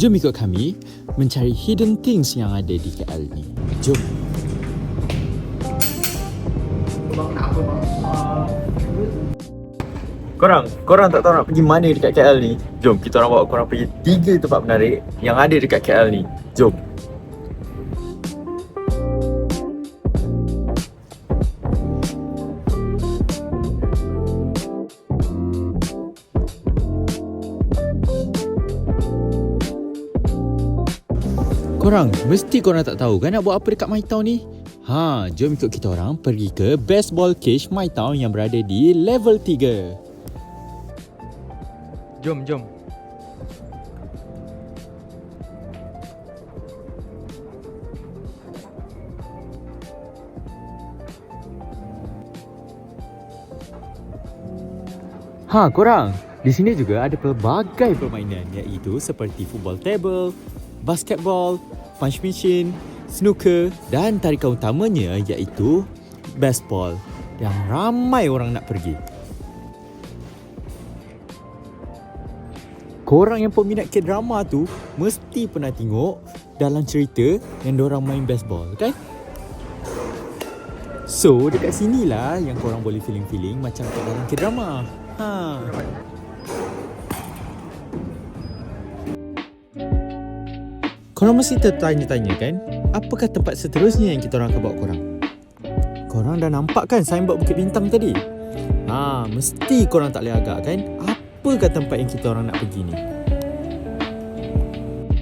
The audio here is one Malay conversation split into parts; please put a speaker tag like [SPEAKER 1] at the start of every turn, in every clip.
[SPEAKER 1] Jom ikut kami mencari hidden things yang ada di KL ni. Jom. Korang tak tahu nak pergi mana dekat KL ni? Jom kita orang bawa korang pergi 3 tempat menarik yang ada dekat KL ni. Jom. Mesti korang tak tahu kan nak buat apa dekat My Town ni? Jom ikut kita orang pergi ke Best Ball Cage My Town yang berada di level 3. Jom. Korang, di sini juga ada pelbagai permainan iaitu seperti football table, basketball, punch machine, snooker dan tarikan utamanya iaitu baseball yang ramai orang nak pergi. Korang yang peminat K-drama tu mesti pernah tengok dalam cerita yang diorang main baseball, kan? So, dekat sinilah yang korang boleh feeling-feeling macam kat dalam K-drama. Korang mesti tertanya-tanya kan, apakah tempat seterusnya yang kita orang akan bawa korang? Korang dah nampak kan signboard Bukit Bintang tadi? Mesti korang tak boleh agak kan, apakah tempat yang kita orang nak pergi ni?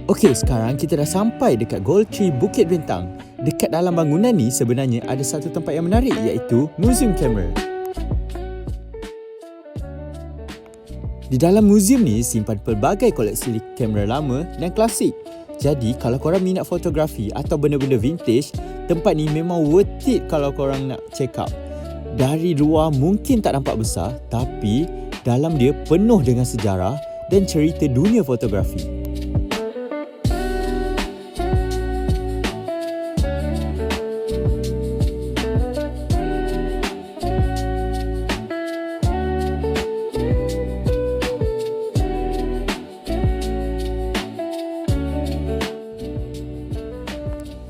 [SPEAKER 1] Okey, sekarang kita dah sampai dekat Gold Tree Bukit Bintang. Dekat dalam bangunan ni sebenarnya ada satu tempat yang menarik iaitu Museum Camera. Di dalam museum ni simpan pelbagai koleksi kamera lama dan klasik. Jadi kalau korang minat fotografi atau benda-benda vintage, tempat ni memang worth it kalau korang nak check out. Dari luar mungkin tak nampak besar, tapi dalam dia penuh dengan sejarah dan cerita dunia fotografi.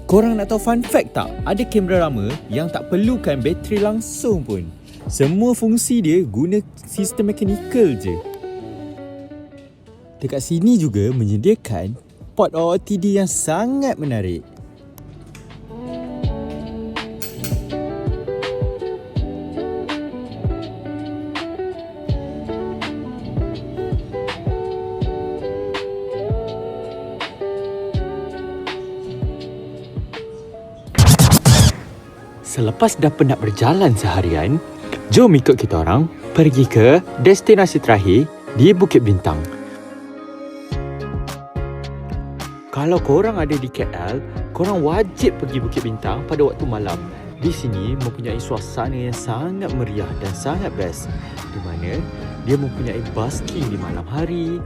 [SPEAKER 1] Korang nak tahu fun fact tak? Ada kamera lama yang tak perlukan bateri langsung pun. Semua fungsi dia guna sistem mekanikal je. Dekat sini juga menyediakan port OOTD yang sangat menarik. Selepas dah penat berjalan seharian, jom ikut kita orang pergi ke destinasi terakhir di Bukit Bintang. Kalau korang ada di KL, korang wajib pergi Bukit Bintang pada waktu malam. Di sini mempunyai suasana yang sangat meriah dan sangat best, di mana dia mempunyai busking di malam hari,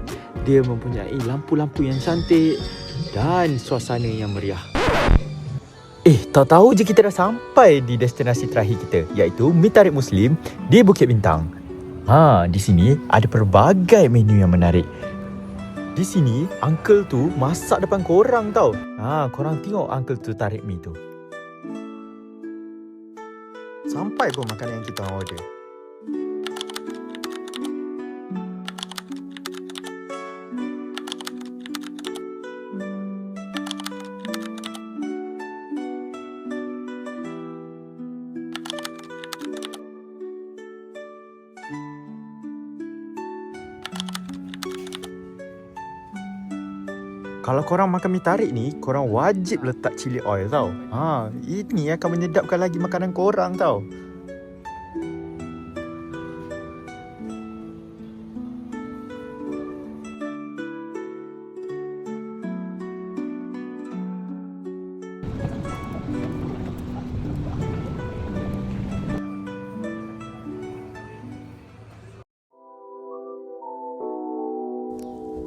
[SPEAKER 1] dia mempunyai lampu-lampu yang cantik dan suasana yang meriah. Tahu-tahu je kita dah sampai di destinasi terakhir kita, iaitu Mi Tarik Muslim di Bukit Bintang. Di sini ada pelbagai menu yang menarik. Di sini uncle tu masak depan korang tau. Korang tengok uncle tu tarik mi tu. Sampai pun makanan yang kita order. Kalau korang makan mi tarik ni, korang wajib letak cili oil tau. Ini akan menyedapkan lagi makanan korang tau.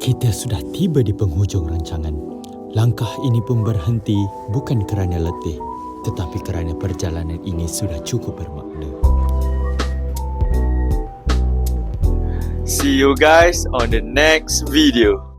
[SPEAKER 1] Kita sudah tiba di penghujung rancangan. Langkah ini pun berhenti bukan kerana letih, tetapi kerana perjalanan ini sudah cukup bermakna. See you guys on the next video.